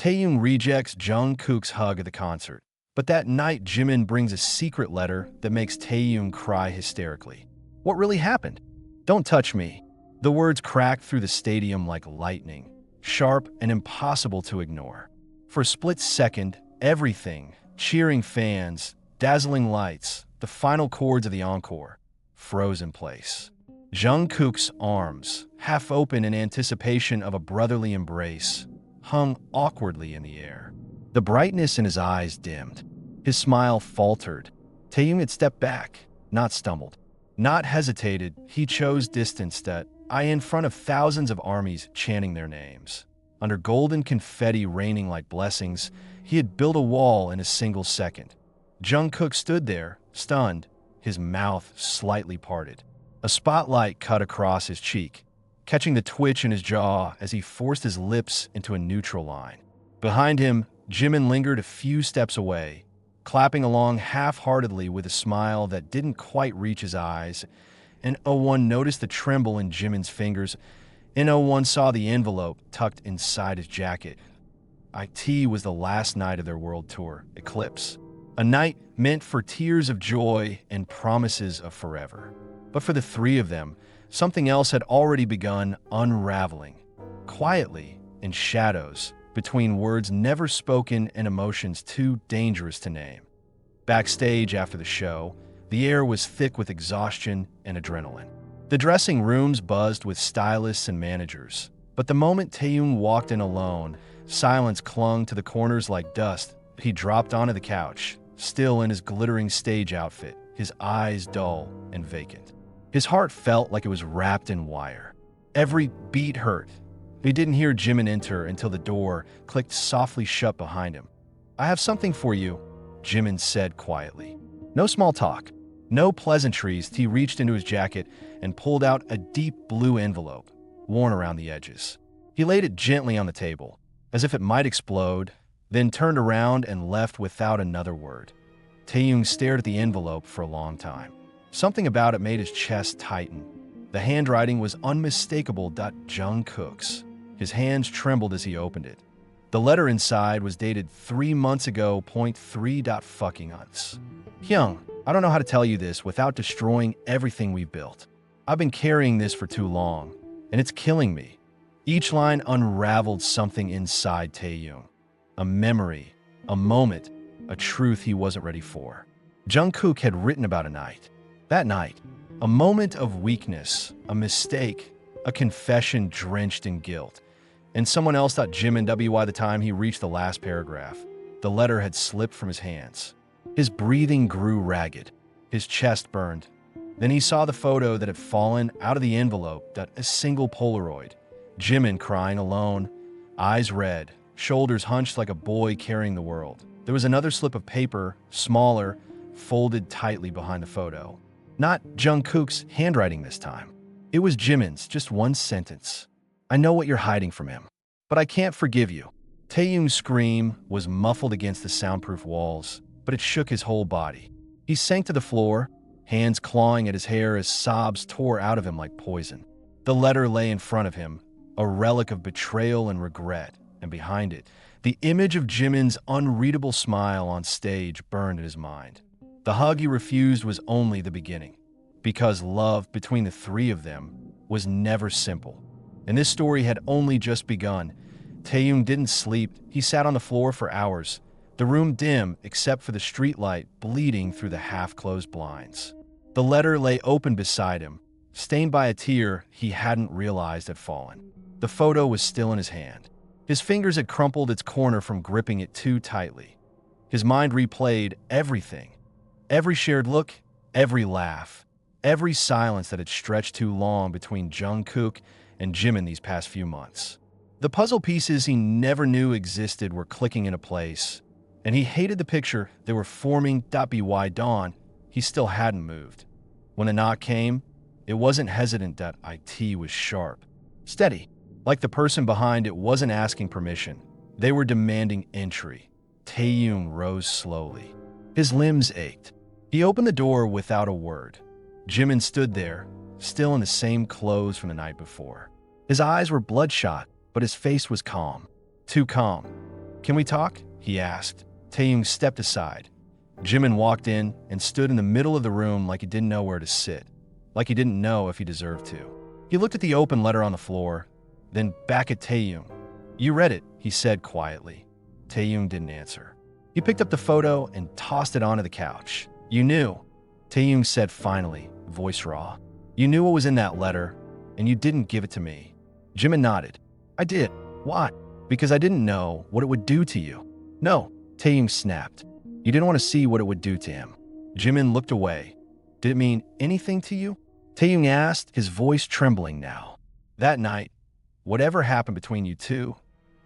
Taehyung rejects Jungkook's hug at the concert. But that night, Jimin brings a secret letter that makes Taehyung cry hysterically. What really happened? Don't touch me. The words cracked through the stadium like lightning, sharp and impossible to ignore. For a split second, everything, cheering fans, dazzling lights, the final chords of the encore, froze in place. Jungkook's arms, half open in anticipation of a brotherly embrace, hung awkwardly in the air. The brightness in his eyes dimmed. His smile faltered. Taehyung had stepped back, not stumbled, not hesitated. He chose distance that in front of thousands of armies chanting their names. Under golden confetti raining like blessings, he had built a wall in a single second. Jungkook stood there, stunned, his mouth slightly parted. A spotlight cut across his cheek, catching the twitch in his jaw as he forced his lips into a neutral line. Behind him, Jimin lingered a few steps away, clapping along half-heartedly with a smile that didn't quite reach his eyes, and Oh-won noticed the tremble in Jimin's fingers, and Oh-won saw the envelope tucked inside his jacket. It was the last night of their world tour, Eclipse, a night meant for tears of joy and promises of forever. But for the three of them, something else had already begun unraveling, quietly, in shadows, between words never spoken and emotions too dangerous to name. Backstage after the show, the air was thick with exhaustion and adrenaline. The dressing rooms buzzed with stylists and managers. But the moment Taehyung walked in alone, silence clung to the corners like dust. He dropped onto the couch, still in his glittering stage outfit, his eyes dull and vacant. His heart felt like it was wrapped in wire. Every beat hurt. He didn't hear Jimin enter until the door clicked softly shut behind him. "I have something for you," Jimin said quietly. No small talk, no pleasantries. He reached into his jacket and pulled out a deep blue envelope, worn around the edges. He laid it gently on the table, as if it might explode, then turned around and left without another word. Taehyung stared at the envelope for a long time. Something about it made his chest tighten. The handwriting was unmistakable. Jungkook's. His hands trembled as he opened it. The letter inside was dated 3 months ago. 3 fucking months. Hyung, I don't know how to tell you this without destroying everything we've built. I've been carrying this for too long, and it's killing me. Each line unraveled something inside Taehyung. A memory, a moment, a truth he wasn't ready for. Jungkook had written about a night. That night, a moment of weakness, a mistake, a confession drenched in guilt. And someone else. Jimin by the time he reached the last paragraph, the letter had slipped from his hands. His breathing grew ragged. His chest burned. Then he saw the photo that had fallen out of the envelope. A single Polaroid. Jimin crying alone, eyes red, shoulders hunched like a boy carrying the world. There was another slip of paper, smaller, folded tightly behind the photo. Not Jungkook's handwriting this time. It was Jimin's, just one sentence. "I know what you're hiding from him, but I can't forgive you." Taehyung's scream was muffled against the soundproof walls, but it shook his whole body. He sank to the floor, hands clawing at his hair as sobs tore out of him like poison. The letter lay in front of him, a relic of betrayal and regret, and behind it, the image of Jimin's unreadable smile on stage burned in his mind. The hug he refused was only the beginning, because love between the three of them was never simple. And this story had only just begun. Taehyung didn't sleep. He sat on the floor for hours, the room dim except for the streetlight bleeding through the half-closed blinds. The letter lay open beside him, stained by a tear he hadn't realized had fallen. The photo was still in his hand. His fingers had crumpled its corner from gripping it too tightly. His mind replayed everything. Every shared look, every laugh, every silence that had stretched too long between Jungkook and Jimin these past few months. The puzzle pieces he never knew existed were clicking into place, and he hated the picture they were forming. By dawn, he still hadn't moved. When the knock came, it wasn't hesitant. It was sharp, steady, like the person behind it wasn't asking permission. They were demanding entry. Taehyung rose slowly. His limbs ached. He opened the door without a word. Jimin stood there, still in the same clothes from the night before. His eyes were bloodshot, but his face was calm. Too calm. "Can we talk?" he asked. Taehyung stepped aside. Jimin walked in and stood in the middle of the room like he didn't know where to sit, like he didn't know if he deserved to. He looked at the open letter on the floor, then back at Taehyung. "You read it," he said quietly. Taehyung didn't answer. He picked up the photo and tossed it onto the couch. "You knew," Taehyung said finally, voice raw. "You knew what was in that letter, and you didn't give it to me." Jimin nodded. "I did. Why?" "Because I didn't know what it would do to you." "No," Taehyung snapped. "You didn't want to see what it would do to him." Jimin looked away. "Did it mean anything to you?" Taehyung asked, his voice trembling now. "That night, whatever happened between you two,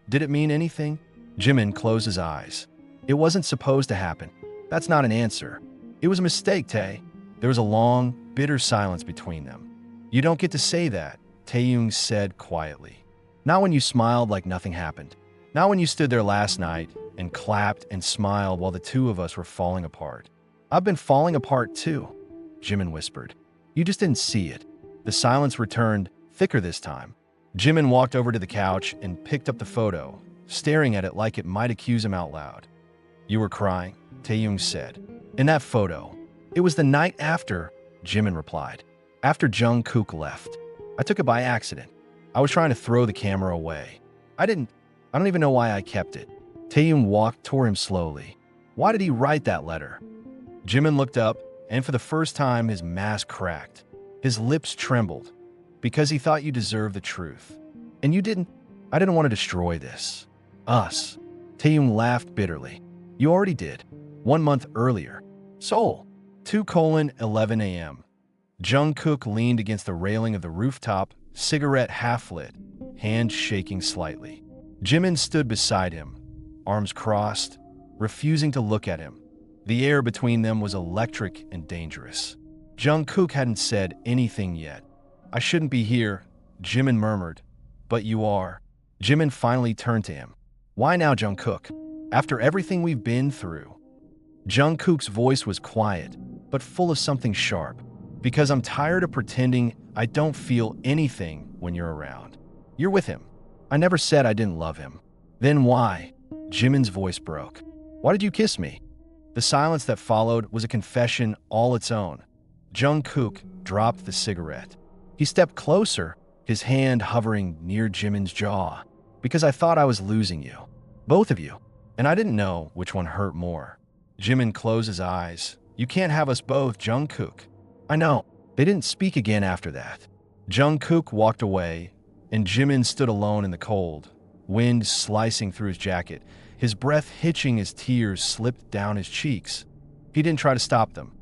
did it mean anything?" Jimin closed his eyes. "It wasn't supposed to happen. That's not an answer. It was a mistake, Tae." There was a long, bitter silence between them. "You don't get to say that," Taehyung said quietly. "Not when you smiled like nothing happened. Not when you stood there last night and clapped and smiled while the two of us were falling apart." "I've been falling apart too," Jimin whispered. "You just didn't see it." The silence returned, thicker this time. Jimin walked over to the couch and picked up the photo, staring at it like it might accuse him out loud. "You were crying," Taehyung said. "In that photo." "It was the night after," Jimin replied. "After Jungkook left. I took it by accident. I was trying to throw the camera away. I don't even know why I kept it." Taehyung walked toward him slowly. "Why did he write that letter?" Jimin looked up, and for the first time his mask cracked. His lips trembled. "Because he thought you deserved the truth. And you didn't. I didn't want to destroy this. Us." Taehyung laughed bitterly. "You already did. 1 month earlier. Seoul. 2:11 a.m. Jungkook leaned against the railing of the rooftop, cigarette half-lit, hands shaking slightly. Jimin stood beside him, arms crossed, refusing to look at him. The air between them was electric and dangerous. Jungkook hadn't said anything yet. "I shouldn't be here," Jimin murmured. "But you are." Jimin finally turned to him. "Why now, Jungkook? After everything we've been through?" Jungkook's voice was quiet, but full of something sharp. "Because I'm tired of pretending I don't feel anything when you're around. You're with him. I never said I didn't love him." "Then why?" Jimin's voice broke. "Why did you kiss me?" The silence that followed was a confession all its own. Jungkook dropped the cigarette. He stepped closer, his hand hovering near Jimin's jaw. "Because I thought I was losing you. Both of you. And I didn't know which one hurt more." Jimin closed his eyes. "You can't have us both, Jungkook." "I know." They didn't speak again after that. Jungkook walked away, and Jimin stood alone in the cold, wind slicing through his jacket, his breath hitching as tears slipped down his cheeks. He didn't try to stop them.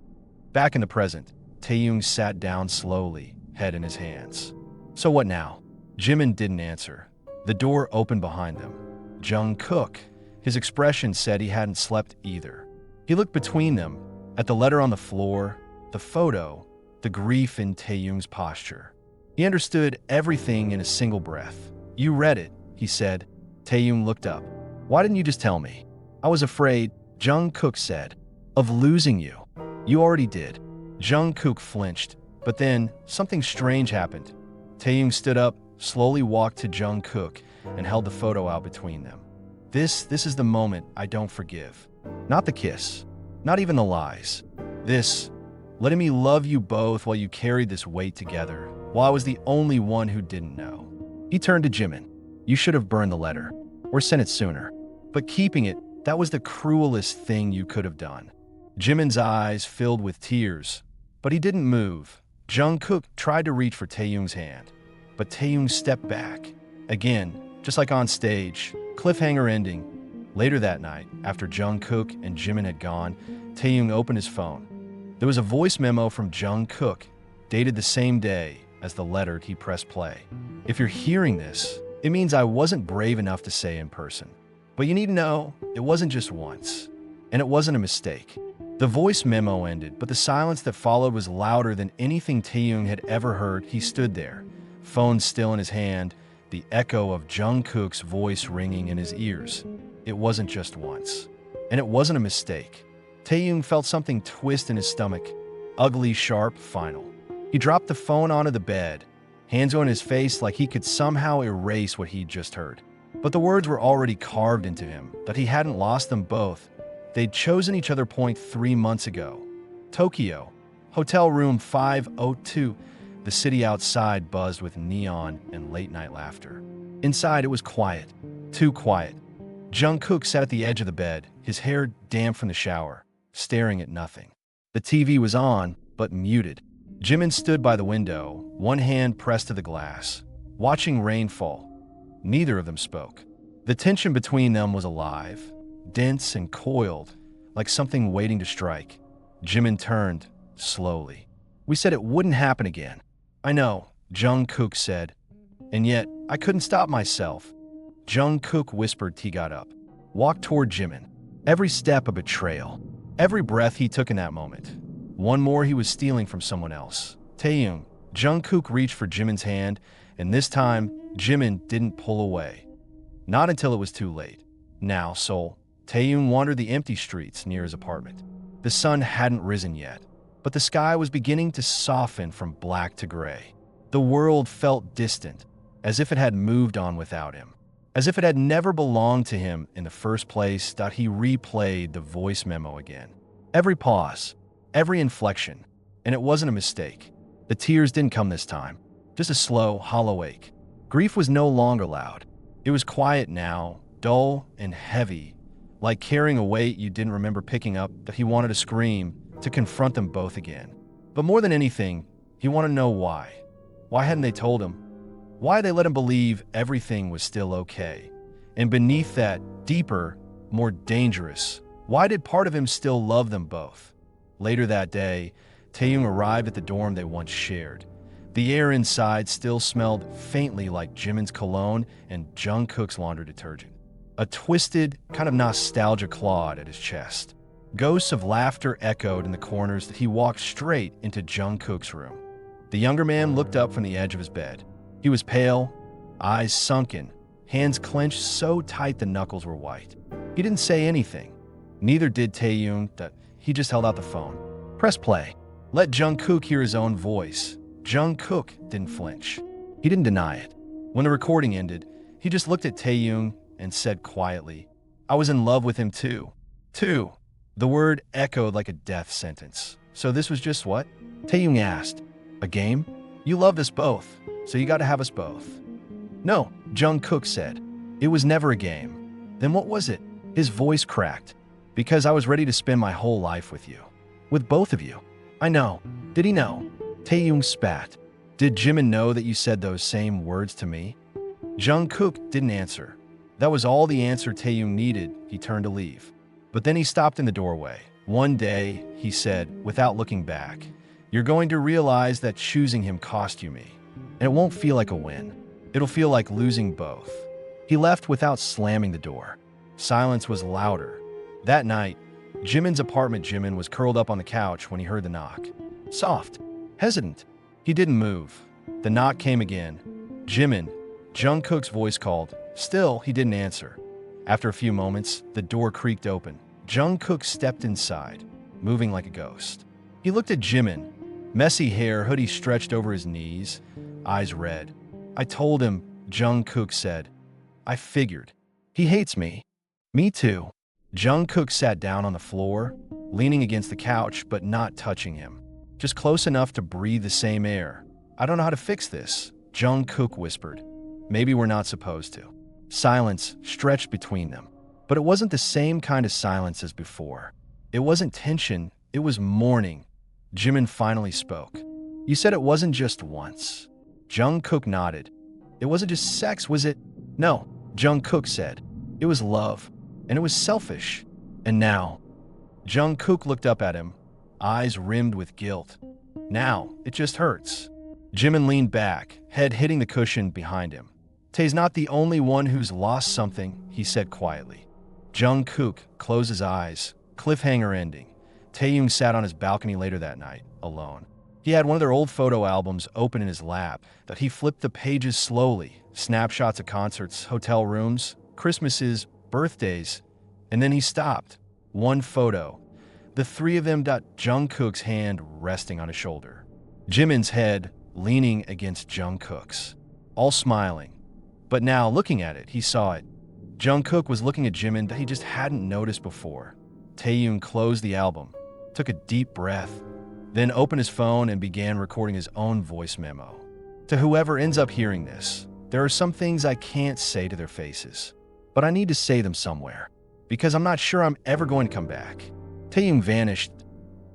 Back in the present, Taehyung sat down slowly, head in his hands. "So what now?" Jimin didn't answer. The door opened behind them. Jungkook. His expression said he hadn't slept either. He looked between them, at the letter on the floor, the photo, the grief in Taehyung's posture. He understood everything in a single breath. "You read it," he said. Taehyung looked up. "Why didn't you just tell me?" "I was afraid," Jungkook said, "of losing you." "You already did." Jungkook flinched, but then something strange happened. Taehyung stood up, slowly walked to Jungkook, and held the photo out between them. This is the moment I don't forgive. Not the kiss. Not even the lies. This, letting me love you both while you carried this weight together, while I was the only one who didn't know. He turned to Jimin. "You should have burned the letter, or sent it sooner. But keeping it, that was the cruelest thing you could have done." Jimin's eyes filled with tears, but he didn't move. Jungkook tried to reach for Taehyung's hand, but Taehyung stepped back. Again, just like on stage, cliffhanger ending. Later that night, after Jungkook and Jimin had gone, Taehyung opened his phone. There was a voice memo from Jungkook, dated the same day as the letter he pressed play. "If you're hearing this, it means I wasn't brave enough to say in person. But you need to know, it wasn't just once. And it wasn't a mistake." The voice memo ended, but the silence that followed was louder than anything Taehyung had ever heard. He stood there, phone still in his hand, the echo of Jungkook's voice ringing in his ears. It wasn't just once. And it wasn't a mistake. Taehyung felt something twist in his stomach. Ugly, sharp, final. He dropped the phone onto the bed, hands on his face like he could somehow erase what he'd just heard. But the words were already carved into him that he hadn't lost them both. They'd chosen each other 3 months ago. Tokyo, hotel room 502. The city outside buzzed with neon and late-night laughter. Inside, it was quiet. Too quiet. Jungkook sat at the edge of the bed, his hair damp from the shower, staring at nothing. The TV was on, but muted. Jimin stood by the window, one hand pressed to the glass, watching rain fall. Neither of them spoke. The tension between them was alive, dense and coiled, like something waiting to strike. Jimin turned, slowly. "We said it wouldn't happen again." "I know," Jungkook said. "And yet, I couldn't stop myself." Jungkook whispered. He got up, walked toward Jimin. Every step a betrayal. Every breath he took in that moment. One more he was stealing from someone else. Taehyung. Jungkook reached for Jimin's hand, and this time, Jimin didn't pull away. Not until it was too late. Now, Seoul. Taehyung wandered the empty streets near his apartment. The sun hadn't risen yet, but the sky was beginning to soften from black to gray. The world felt distant, as if it had moved on without him. As if it had never belonged to him in the first place. He replayed the voice memo again. Every pause, every inflection, and it wasn't a mistake. The tears didn't come this time, just a slow, hollow ache. Grief was no longer loud. It was quiet now, dull and heavy, like carrying a weight you didn't remember picking up. That he wanted to scream, to confront them both again. But more than anything, he wanted to know why. Why hadn't they told him? Why they let him believe everything was still okay? And beneath that, deeper, more dangerous, why did part of him still love them both? Later that day, Taehyung arrived at the dorm they once shared. The air inside still smelled faintly like Jimin's cologne and Jungkook's laundry detergent. A twisted, kind of nostalgia clawed at his chest. Ghosts of laughter echoed in the corners. That he walked straight into Jungkook's room. The younger man looked up from the edge of his bed. He was pale, eyes sunken, hands clenched so tight the knuckles were white. He didn't say anything. Neither did Taehyung. He just held out the phone. "Press play." Let Jungkook hear his own voice. Jungkook didn't flinch. He didn't deny it. When the recording ended, he just looked at Taehyung and said quietly, "I was in love with him too." Too. The word echoed like a death sentence. "So this was just what?" Taehyung asked. "A game? You loved us both, so you got to have us both." "No," Jungkook said. "It was never a game." "Then what was it?" His voice cracked. "Because I was ready to spend my whole life with you. With both of you." "I know." "Did he know?" Taehyung spat. "Did Jimin know that you said those same words to me?" Jungkook didn't answer. That was all the answer Taehyung needed. He turned to leave. But then he stopped in the doorway. "One day," he said, without looking back, "you're going to realize that choosing him cost you me. And it won't feel like a win. It'll feel like losing both." He left without slamming the door. Silence was louder. That night, Jimin's apartment. Jimin was curled up on the couch when he heard the knock. Soft, hesitant. He didn't move. The knock came again. "Jimin," Jungkook's voice called. Still, he didn't answer. After a few moments, the door creaked open. Jungkook stepped inside, moving like a ghost. He looked at Jimin. Messy hair, hoodie stretched over his knees, eyes red. "I told him," Jungkook said. "I figured. He hates me." "Me too." Jungkook sat down on the floor, leaning against the couch but not touching him. Just close enough to breathe the same air. "I don't know how to fix this," Jungkook whispered. "Maybe we're not supposed to." Silence stretched between them. But it wasn't the same kind of silence as before. It wasn't tension, it was mourning. Jimin finally spoke. "You said it wasn't just once." Jungkook nodded. "It wasn't just sex, was it?" "No," Jungkook said. "It was love. And it was selfish. And now..." Jungkook looked up at him, eyes rimmed with guilt. "Now, it just hurts." Jimin leaned back, head hitting the cushion behind him. "Tae's not the only one who's lost something," he said quietly. Jungkook closed his eyes, cliffhanger ending. Taehyung sat on his balcony later that night, alone. He had one of their old photo albums open in his lap. That he flipped the pages slowly, snapshots of concerts, hotel rooms, Christmases, birthdays, and then he stopped. One photo. The three of them. Jungkook's hand resting on his shoulder. Jimin's head leaning against Jungkook's. All smiling. But now, looking at it, he saw it. Jungkook was looking at Jimin that he just hadn't noticed before. Taehyung closed the album, took a deep breath, then opened his phone and began recording his own voice memo. To whoever ends up hearing this, there are some things I can't say to their faces, but I need to say them somewhere, because I'm not sure I'm ever going to come back. Taehyung vanished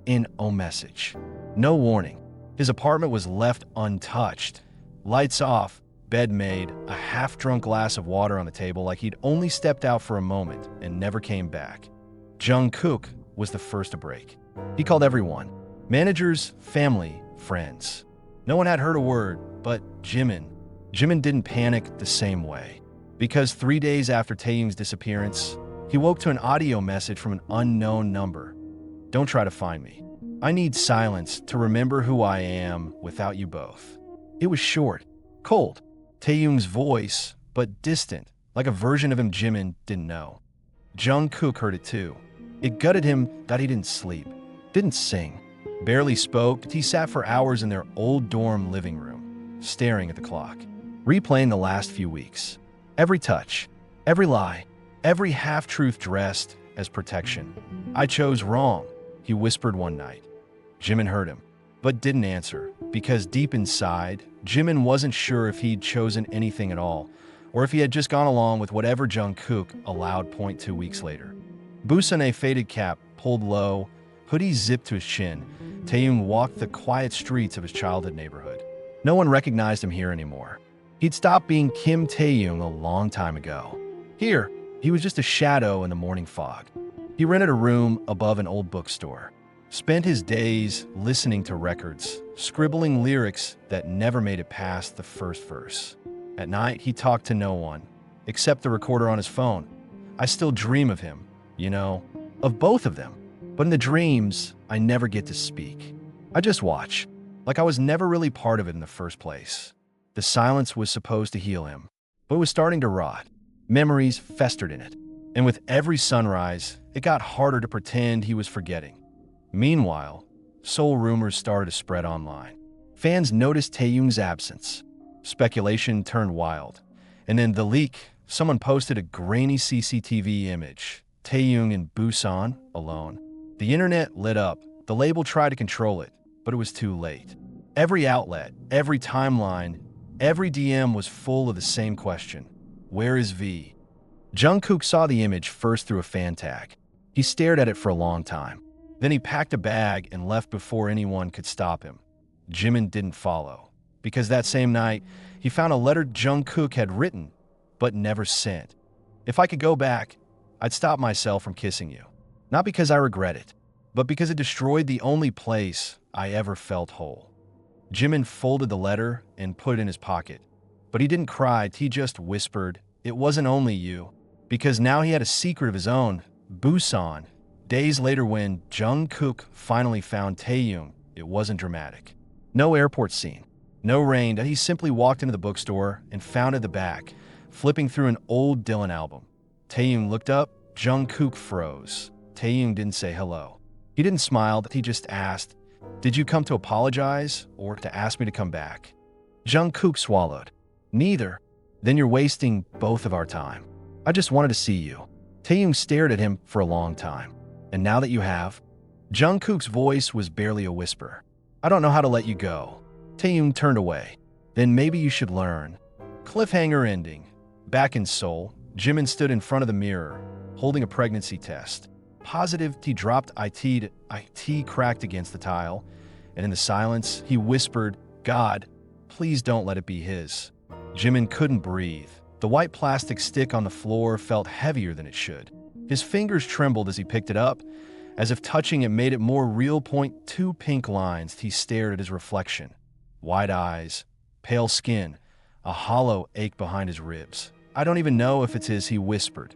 in a message. No warning. His apartment was left untouched. Lights off, bed made, a half-drunk glass of water on the table like he'd only stepped out for a moment and never came back. Jungkook was the first to break. He called everyone. Managers, family, friends. No one had heard a word, but Jimin. Jimin didn't panic the same way. Because 3 days after Taehyung's disappearance, he woke to an audio message from an unknown number. Don't try to find me. I need silence to remember who I am without you both. It was short, cold. Taehyung's voice, but distant, like a version of him Jimin didn't know. Jungkook heard it too. It gutted him that he didn't sleep, didn't sing, barely spoke, but he sat for hours in their old dorm living room, staring at the clock, replaying the last few weeks. Every touch, every lie, every half-truth dressed as protection. I chose wrong, he whispered one night. Jimin heard him, but didn't answer, because deep inside, Jimin wasn't sure if he'd chosen anything at all, or if he had just gone along with whatever Jungkook allowed. 2 weeks later. Busan, faded cap, pulled low, hoodie zipped to his chin, Taehyung walked the quiet streets of his childhood neighborhood. No one recognized him here anymore. He'd stopped being Kim Taehyung a long time ago. Here, he was just a shadow in the morning fog. He rented a room above an old bookstore, spent his days listening to records, scribbling lyrics that never made it past the first verse. At night, he talked to no one, except the recorder on his phone. I still dream of him, of both of them. But in the dreams, I never get to speak. I just watch, like I was never really part of it in the first place. The silence was supposed to heal him, but it was starting to rot. Memories festered in it, and with every sunrise, it got harder to pretend he was forgetting. Meanwhile, soul rumors started to spread online. Fans noticed Taehyung's absence. Speculation turned wild. And in the leak, someone posted a grainy CCTV image. Taehyung in Busan, alone. The internet lit up. The label tried to control it, but it was too late. Every outlet, every timeline, every DM was full of the same question. Where is V? Jungkook saw the image first through a fan tag. He stared at it for a long time. Then he packed a bag and left before anyone could stop him. Jimin didn't follow, because that same night, he found a letter Jungkook had written, but never sent. If I could go back, I'd stop myself from kissing you. Not because I regret it, but because it destroyed the only place I ever felt whole. Jimin folded the letter and put it in his pocket. But he didn't cry, he just whispered, "It wasn't only you." Because now he had a secret of his own, Busan. Days later when Jungkook finally found Taehyung, it wasn't dramatic. No airport scene, no rain, he simply walked into the bookstore and found at the back, flipping through an old Dylan album. Taehyung looked up, Jungkook froze. Taehyung didn't say hello. He didn't smile, he just asked, "Did you come to apologize or to ask me to come back?" Jungkook swallowed. "Neither." "Then you're wasting both of our time. I just wanted to see you." Taehyung stared at him for a long time. "And now that you have?" Jungkook's voice was barely a whisper. "I don't know how to let you go." Taehyung turned away. "Then maybe you should learn." Cliffhanger ending. Back in Seoul, Jimin stood in front of the mirror, holding a pregnancy test. Positive, he dropped IT cracked against the tile, and in the silence, he whispered, "God, please don't let it be his." Jimin couldn't breathe. The white plastic stick on the floor felt heavier than it should. His fingers trembled as he picked it up, as if touching it made it more real. 2 pink lines. He stared at his reflection. Wide eyes, pale skin, a hollow ache behind his ribs. "I don't even know if it's his," he whispered.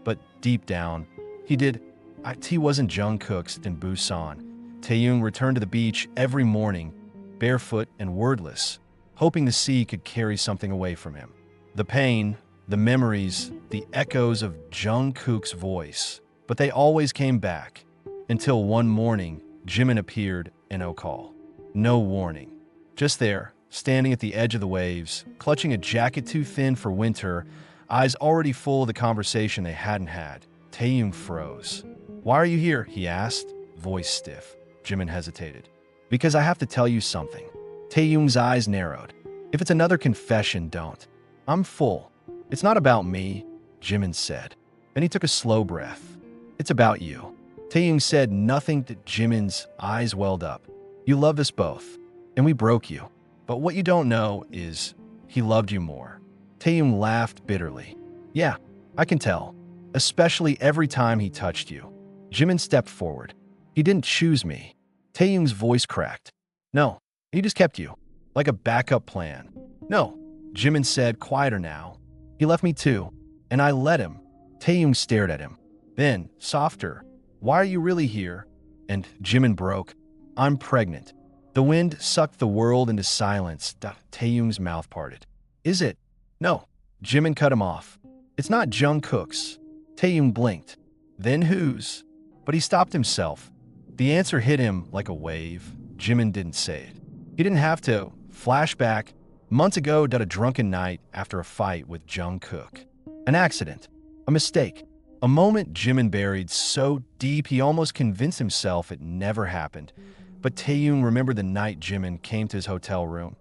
But deep down, he did. It wasn't Jungkook's in Busan. Taehyung returned to the beach every morning, barefoot and wordless, hoping the sea could carry something away from him. The pain, the memories, the echoes of Jungkook's voice. But they always came back, until one morning, Jimin appeared in Okal. No warning. Just there, standing at the edge of the waves, clutching a jacket too thin for winter, eyes already full of the conversation they hadn't had. Taehyung froze. "Why are you here?" he asked, voice stiff. Jimin hesitated. "Because I have to tell you something." Taehyung's eyes narrowed. "If it's another confession, don't. I'm full." "It's not about me," Jimin said. Then he took a slow breath. "It's about you." Taehyung said nothing to Jimin's eyes welled up. "You loved us both, and we broke you. But what you don't know is he loved you more." Taehyung laughed bitterly. "Yeah, I can tell. Especially every time he touched you." Jimin stepped forward. "He didn't choose me." Taehyung's voice cracked. "No, he just kept you. Like a backup plan." "No," Jimin said, quieter now. "He left me too, and I let him." Taehyung stared at him. Then, softer, "Why are you really here?" And Jimin broke. "I'm pregnant." The wind sucked the world into silence. Taehyung's mouth parted. "Is it?" "No." Jimin cut him off. "It's not Jungkook's." Taehyung blinked. "Then whose?" But he stopped himself. The answer hit him like a wave. Jimin didn't say it. He didn't have to. Flashback. Months ago, a drunken night after a fight with Jungkook. An accident. A mistake. A moment Jimin buried so deep he almost convinced himself it never happened. But Taehyung remembered the night Jimin came to his hotel room.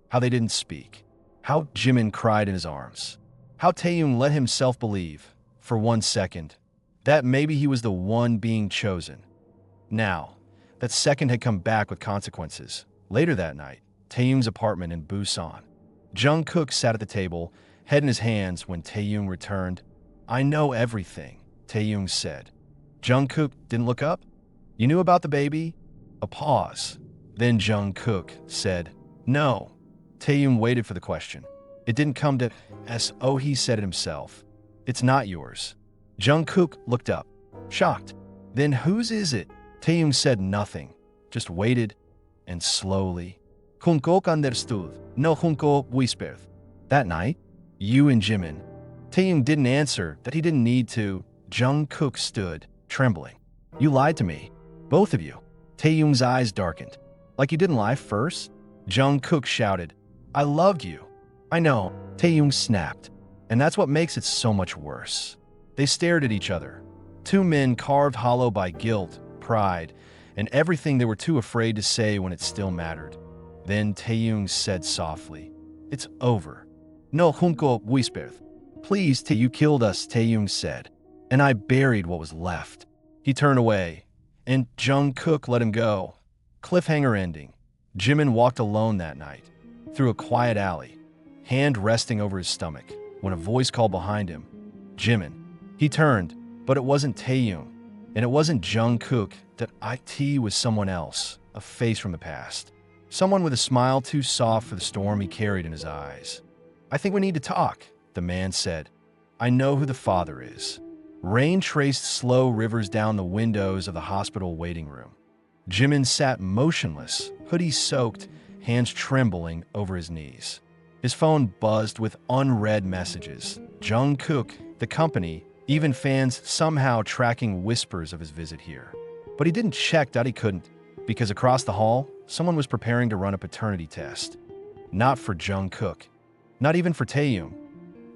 How they didn't speak. How Jimin cried in his arms. How Taehyung let himself believe, for 1 second, that maybe he was the one being chosen. Now, that second had come back with consequences. Later that night, Taehyung's apartment in Busan. Jungkook sat at the table, head in his hands when Taehyung returned. "I know everything," Taehyung said. Jungkook didn't look up. "You knew about the baby?" A pause. Then Jungkook said, "No." Taehyung waited for the question. It didn't come to "So he said it himself. It's not yours." Jungkook looked up, shocked. "Then whose is it?" Taehyung said nothing, just waited, and slowly. "Jungkook understood. No Jungkook whispered." "That night? You and Jimin." Taehyung didn't answer that he didn't need to. Jungkook stood, trembling. "You lied to me. Both of you." Taehyung's eyes darkened. "Like you didn't lie first?" Jungkook shouted. "I loved you." "I know." Taehyung snapped. "And that's what makes it so much worse." They stared at each other. Two men carved hollow by guilt, pride, and everything they were too afraid to say when it still mattered. Then Taehyung said softly, "It's over." "No Jungkook whispered." "Please, you killed us," Taehyung said. "And I buried what was left." He turned away, and Jungkook let him go. Cliffhanger ending. Jimin walked alone that night, through a quiet alley, hand resting over his stomach, when a voice called behind him, "Jimin." He turned, but it wasn't Taehyung, and it wasn't Jungkook. That it was someone else, a face from the past. Someone with a smile too soft for the storm he carried in his eyes. "I think we need to talk," the man said. "I know who the father is." Rain traced slow rivers down the windows of the hospital waiting room. Jimin sat motionless, hoodie soaked, hands trembling over his knees. His phone buzzed with unread messages. Jungkook, the company, even fans somehow tracking whispers of his visit here. But he didn't check that he couldn't, because across the hall, someone was preparing to run a paternity test. Not for Jungkook, not even for Taehyung,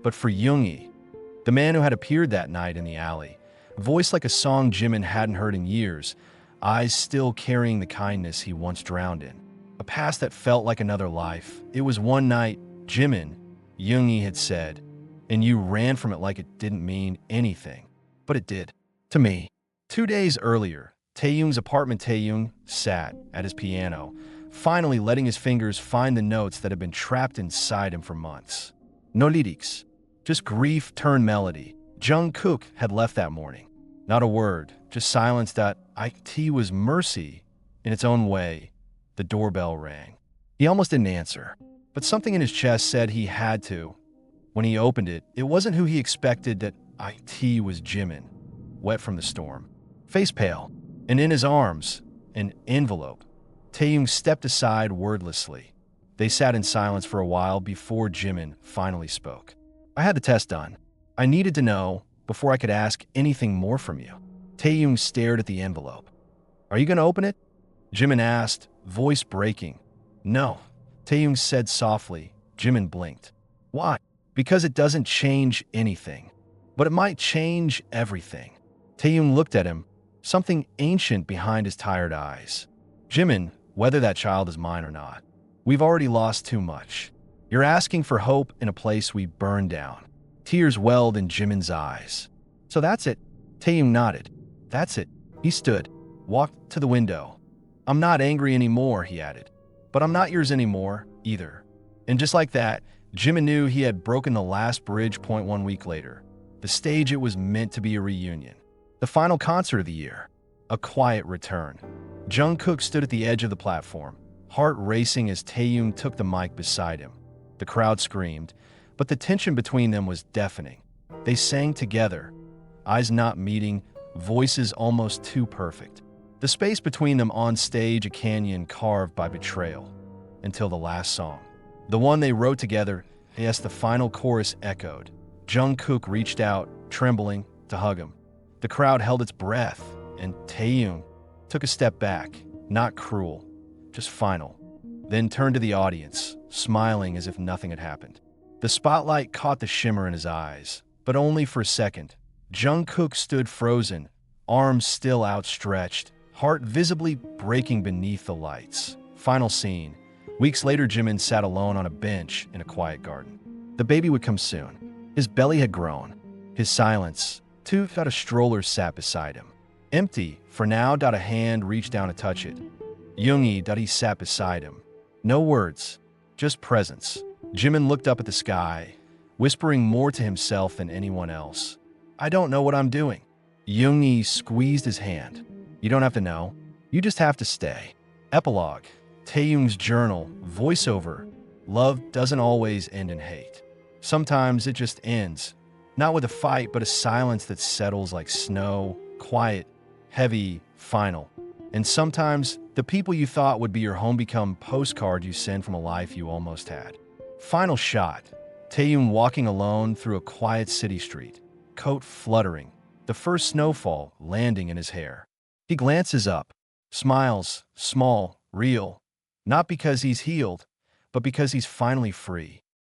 but for Yoongi, the man who had appeared that night in the alley, voice like a song Jimin hadn't heard in years, eyes still carrying the kindness he once drowned in. A past that felt like another life. It was one night, Jimin, Yoongi had said, and you ran from it like it didn't mean anything. But it did. To me. 2 days earlier, Taehyung's apartment. Taehyung sat at his piano, finally letting his fingers find the notes that had been trapped inside him for months. No lyrics, just grief turned melody. Jungkook had left that morning. Not a word, just silence. It was mercy in its own way. The doorbell rang. He almost didn't answer, but something in his chest said he had to. When he opened it, it wasn't who he expected. That it was Jimin, wet from the storm, face pale, and in his arms, an envelope. Taehyung stepped aside wordlessly. They sat in silence for a while before Jimin finally spoke. "I had the test done. I needed to know before I could ask anything more from you." Taehyung stared at the envelope. "Are you going to open it?" Jimin asked, voice breaking. "No." Taehyung said softly. Jimin blinked. Why? Because it doesn't change anything. But it might change everything. Taehyung looked at him, something ancient behind his tired eyes. Jimin, whether that child is mine or not, we've already lost too much. You're asking for hope in a place we burned down. Tears welled in Jimin's eyes. So that's it. Taehyung nodded. That's it. He stood, walked to the window. I'm not angry anymore, he added. But I'm not yours anymore, either. And just like that, Jimin knew he had broken the last bridge. 1 week later. The stage it was meant to be a reunion. The final concert of the year. A quiet return. Jungkook stood at the edge of the platform, heart racing as Taehyung took the mic beside him. The crowd screamed, but the tension between them was deafening. They sang together, eyes not meeting, voices almost too perfect. The space between them on stage a canyon carved by betrayal. Until the last song. The one they wrote together, yes, the final chorus echoed. Jungkook reached out, trembling, to hug him. The crowd held its breath, and Taehyung took a step back, not cruel, just final. Then turned to the audience, smiling as if nothing had happened. The spotlight caught the shimmer in his eyes, but only for a second. Jungkook stood frozen, arms still outstretched, heart visibly breaking beneath the lights. Final scene. Weeks later, Jimin sat alone on a bench in a quiet garden. The baby would come soon. His belly had grown. His silence. A stroller sat beside him. Empty, for now. A hand reached down to touch it. Yoongi. He sat beside him. No words, just presence. Jimin looked up at the sky, whispering more to himself than anyone else. I don't know what I'm doing. Yoongi squeezed his hand. You don't have to know. You just have to stay. Epilogue. Taehyung's journal. Voiceover. Love doesn't always end in hate. Sometimes it just ends. Not with a fight, but a silence that settles like snow. Quiet, heavy, final. And sometimes the people you thought would be your home become postcards you send from a life you almost had. Final shot. Taehyung walking alone through a quiet city street. Coat fluttering. The first snowfall landing in his hair. He glances up. Smiles. Small. Real. Not because he's healed, but because he's finally free.